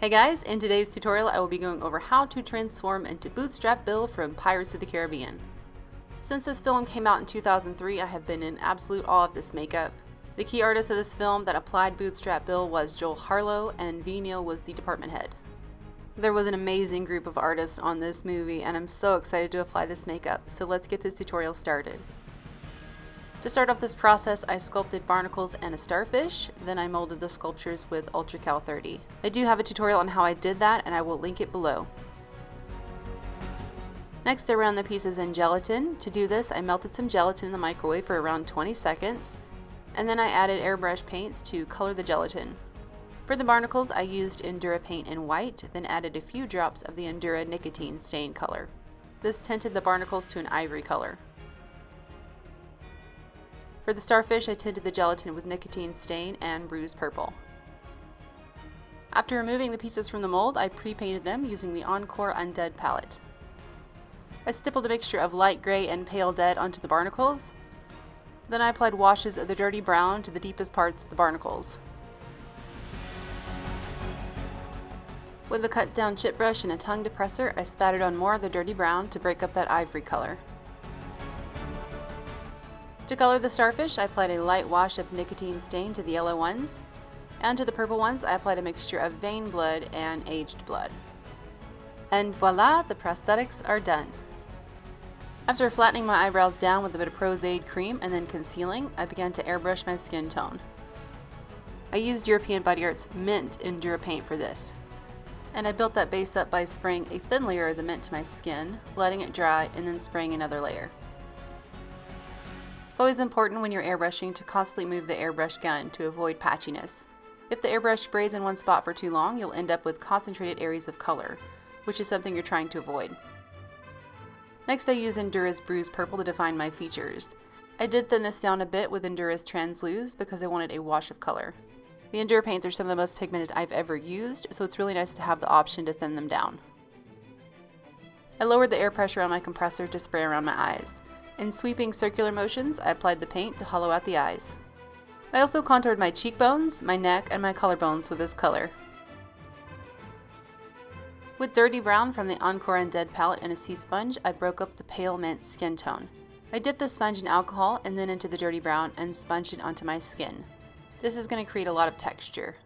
Hey guys, in today's tutorial I will be going over how to transform into Bootstrap Bill from Pirates of the Caribbean. Since this film came out in 2003, I have been in absolute awe of this makeup. The key artist of this film that applied Bootstrap Bill was Joel Harlow, and V. Neal was the department head. There was an amazing group of artists on this movie, and I'm so excited to apply this makeup, so let's get this tutorial started. To start off this process, I sculpted barnacles and a starfish, then I molded the sculptures with Ultra Cal 30. I do have a tutorial on how I did that, and I will link it below. Next, I round the pieces in gelatin. To do this, I melted some gelatin in the microwave for around 20 seconds, and then I added airbrush paints to color the gelatin. For the barnacles, I used Endura paint in white, then added a few drops of the Endura Nicotine stain color. This tinted the barnacles to an ivory color. For the starfish, I tinted the gelatin with Nicotine stain and Bruise purple. After removing the pieces from the mold, I pre-painted them using the Encore Undead palette. I stippled a mixture of light gray and pale dead onto the barnacles. Then I applied washes of the dirty brown to the deepest parts of the barnacles. With a cut down chip brush and a tongue depressor, I spattered on more of the dirty brown to break up that ivory color. To color the starfish, I applied a light wash of Nicotine stain to the yellow ones, and to the purple ones I applied a mixture of vein blood and aged blood. And voila, the prosthetics are done. After flattening my eyebrows down with a bit of Prozaid cream and then concealing, I began to airbrush my skin tone. I used European Body Art's Mint Endura paint for this, and I built that base up by spraying a thin layer of the mint to my skin, letting it dry, and then spraying another layer. It's always important when you're airbrushing to constantly move the airbrush gun to avoid patchiness. If the airbrush sprays in one spot for too long, you'll end up with concentrated areas of color, which is something you're trying to avoid. Next, I use Endura's Bruise purple to define my features. I did thin this down a bit with Endura's Transluz because I wanted a wash of color. The Endura paints are some of the most pigmented I've ever used, so it's really nice to have the option to thin them down. I lowered the air pressure on my compressor to spray around my eyes. In sweeping circular motions, I applied the paint to hollow out the eyes. I also contoured my cheekbones, my neck, and my collarbones with this color. With dirty brown from the Encore Undead palette and a sea sponge, I broke up the pale mint skin tone. I dipped the sponge in alcohol and then into the dirty brown and sponged it onto my skin. This is going to create a lot of texture.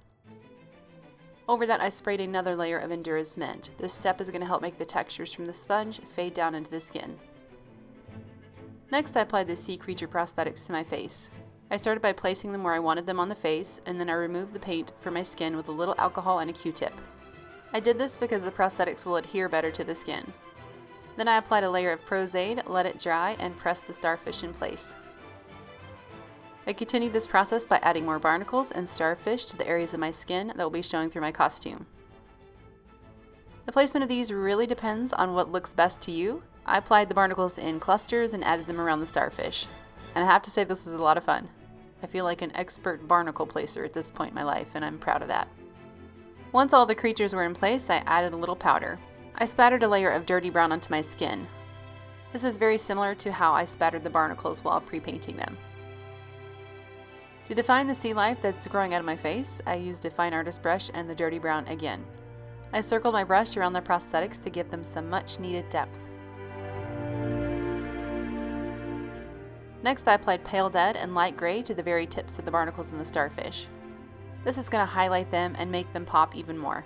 Over that, I sprayed another layer of Endura's mint. This step is going to help make the textures from the sponge fade down into the skin. Next, I applied the sea creature prosthetics to my face. I started by placing them where I wanted them on the face, and then I removed the paint from my skin with a little alcohol and a Q-tip. I did this because the prosthetics will adhere better to the skin. Then I applied a layer of Prozaid, let it dry, and pressed the starfish in place. I continued this process by adding more barnacles and starfish to the areas of my skin that will be showing through my costume. The placement of these really depends on what looks best to you. I applied the barnacles in clusters and added them around the starfish. And I have to say this was a lot of fun. I feel like an expert barnacle placer at this point in my life, and I'm proud of that. Once all the creatures were in place, I added a little powder. I spattered a layer of dirty brown onto my skin. This is very similar to how I spattered the barnacles while pre-painting them. To define the sea life that's growing out of my face, I used a fine artist brush and the dirty brown again. I circled my brush around the prosthetics to give them some much needed depth. Next, I applied pale dead and light gray to the very tips of the barnacles and the starfish. This is going to highlight them and make them pop even more.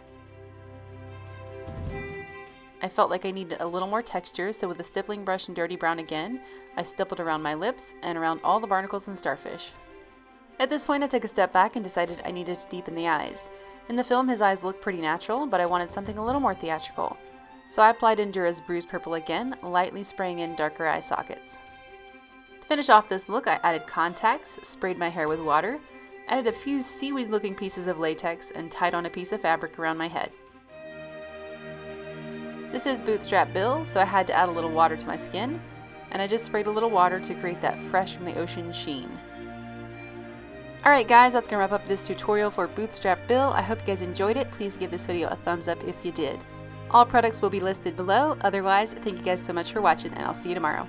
I felt like I needed a little more texture, so with a stippling brush and dirty brown again, I stippled around my lips and around all the barnacles and starfish. At this point, I took a step back and decided I needed to deepen the eyes. In the film, his eyes look pretty natural, but I wanted something a little more theatrical. So I applied Endura's Bruise purple again, lightly spraying in darker eye sockets. To finish off this look, I added contacts, sprayed my hair with water, added a few seaweed-looking pieces of latex, and tied on a piece of fabric around my head. This is Bootstrap Bill, so I had to add a little water to my skin, and I just sprayed a little water to create that fresh from the ocean sheen. Alright guys, that's going to wrap up this tutorial for Bootstrap Bill. I hope you guys enjoyed it. Please give this video a thumbs up if you did. All products will be listed below. Otherwise, thank you guys so much for watching, and I'll see you tomorrow.